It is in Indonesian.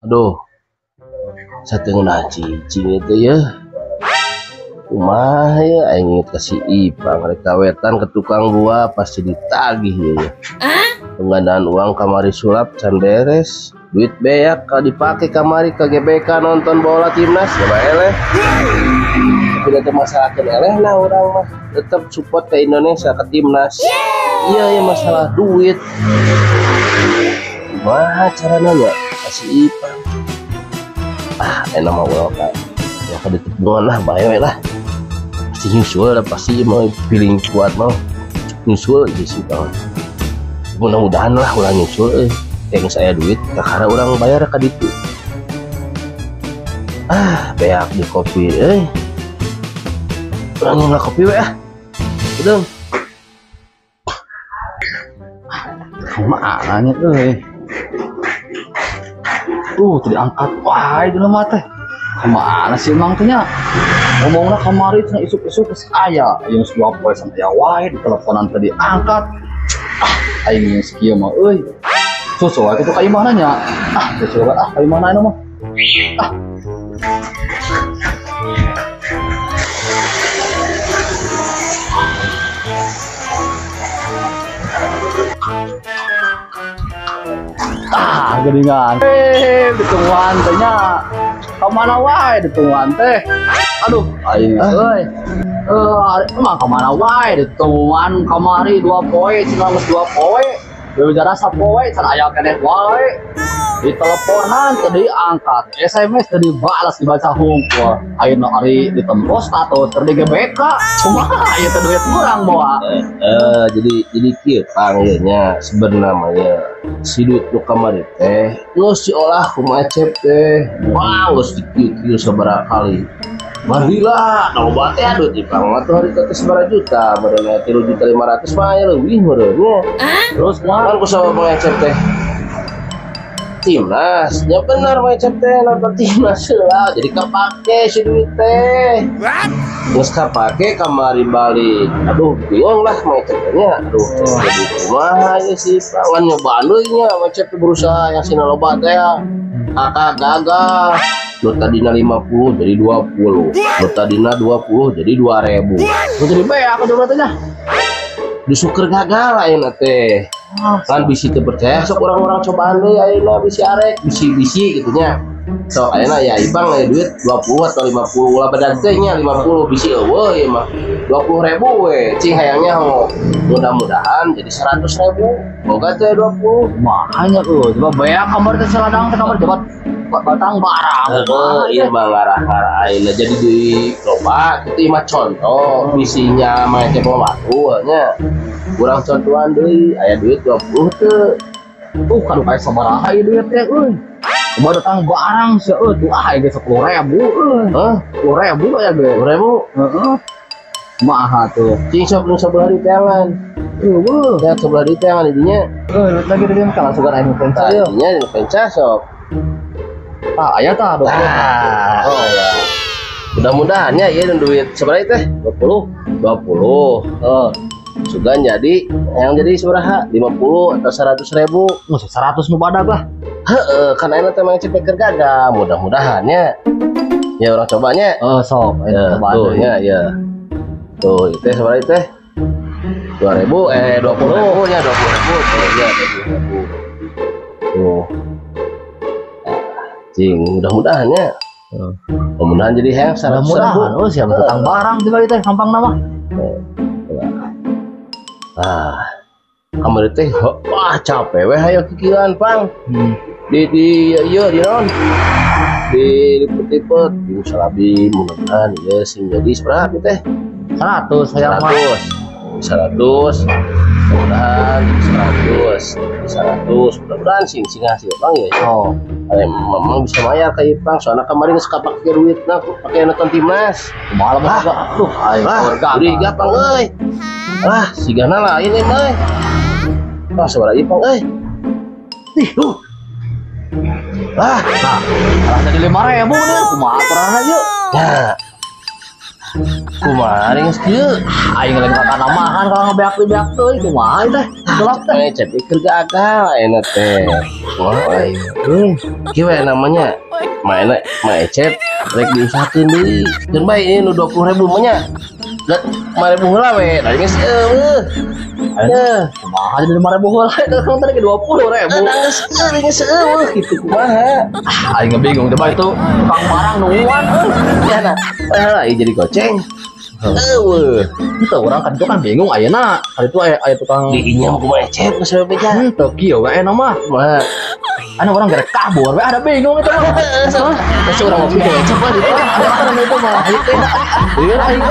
Aduh, satengah cicing itu ya. Kumaha ya aing kasih Ipang rek kawetan ke tukang gua pasti ditagih ya. Penggandaan uang kamari sulap can beres. Duit beak kalau dipakai kamari ke GBK nonton bola timnas ya eleh. Tidak ada masalah eleh lah orang mah tetap support ke Indonesia ke timnas. Iya ya masalah duit. Wah cara nanya kasih Ipang. Enak mau apa? Ya kada ditepungan lah bae lah. Pasti nyusul lah pasti mau feeling kuat mau nyusul sih Bang. Mudah-mudahan lah ulah nyusul yang saya duit karena orang bayar ka ditu. Beak di kopi orang yang kopi we udah Kemana tadi angkat wah itu mah teh kemana sih emang tehnya ngomongnya kamari cenah isuk-isuk geus aya yang sebuah poe sampai wae di teleponan tadi angkat aing geus kieu mah euy susu wae kitu ka imah nya susu wae ka imah na mah geningan ditungguan tehnya kemana wae ditungguan teh aduh aing euy emang kemana wae ditungguan kamari 2 poe cenah geus 2 poe beujara sapoe cenah aya keneh wae di teleponan tadi angkat SMS tadi balas dibaca hungkul ayeuna ari ditembus status tadi GBK kumaha aya teh duit urang bawa jadi kieu Kang nya sebenarnya si duit nu kamari teh geus diolah ku macet teh geus dikieu sabaraha kali marilah loba teh aduh di Kang mah hari teh sabaraha juta badannya 3.500.000 mah ya leuwih meureunnya terus kan ku sabaraha mangecep teh timnas ya benar macet teh nonton timnas lah jadi kepake si duit teh terus kepake kamari balik aduh bingung lah macetnya aduh jadi kumaha ya sih pangan nyobaan deui nya macet berusaha yang sina loba teh kakak gagal nu tadina 50 jadi 20 nu tadina 20 jadi 2.000 nu jadi bae aku coba teh disuker gagal ayeuna teh kan bisi teu percaya sok orang-orang cobaan deui ayeuna bisi arek bisi-bisi gitunya sok ayeuna ya Ipang aya duit 20 atau 50 ulah badan teh nya 50 bisi eueuh ieu mah 20.000 we cing hayangnya mudah-mudahan jadi 100.000 boga teh 20 makanya coba bayar kamar teh saladang teh kamar coba batang barang iya mah ngarah-ngarah ayeuna jadi di loba kitu mah contoh bisinya mah teh batu nya kurang contohan deui aya duit 20 teu kanu kae sabaraha ieu duit teh euy cuma datang barang seueuh tuh ge 10.000 10.000 aya ge 10.000 heeh maha tuh cing sok nu sabelah di tangan ya sebelah di tangan dinya lagi di dieu kan sugan aya penca ieu dinya penca sok aya tah 20 oh ya mudah-mudahan ya ieu duit sabaraha teh 20 sugan jadi yang jadi sabaraha 50 atau 100.000 100 nu badag lah kan ayeuna teh mangecep gagal mudah-mudahan ya orang cobanya sok ya tuh ya tuh itu sabaraha teh 2.000 20.000 nya 20.000 ya 20.000 tuh cing mudah-mudahan ya mudah-mudahan jadi hayang 100.000 mudah-mudahan siapa datang barang tiba teh gampang nama kamari teh wah capek we hayo kikiran Pang di ieu di naon di lipet-lipet di salabi mudah-mudahan ya sing jadi sabaraha teh 100 hayang mah 100 mudah-mudahan 100 mudah-mudahan sing hasil Bang ya memang bisa bayar ke Ipang soalnya kemarin suka pakai duit pakai nonton timnas malam agak tuh udah gampang euy sigana lain euy sabaraha Ipang euy tuh jadi 5.000 nih kumaha aturanna yeuh Kumaha geus kieu? Aing lagi kata namahan kalau ngebeak tuh itu mah teh. Gelap teh. Cep ikir gagal ayeuna teh. Wah, kieu we namanya. Maena Ecep rek diusahakeun deui. Keun bae ini nu 20.000 mah nya. Dat 5.000 heula we. Da geus Aduh, kumaha jadi 5.000 heula itu kan tadi ke 20.000. Geus kitu kumaha. Aing bingung coba itu tukang barang nungguan. Ya nah, jadi goceng. Itu orang kan itu kan bingung ayeuna. Kali itu aya tukang Diinyam kumaha Ecep geus we beja. Teu kieu we nama. Mah Anu orang gerek kabur we ada bingung itu mah. Masuk orang mau pikir Ecep mah di Ada itu mah. Itu aing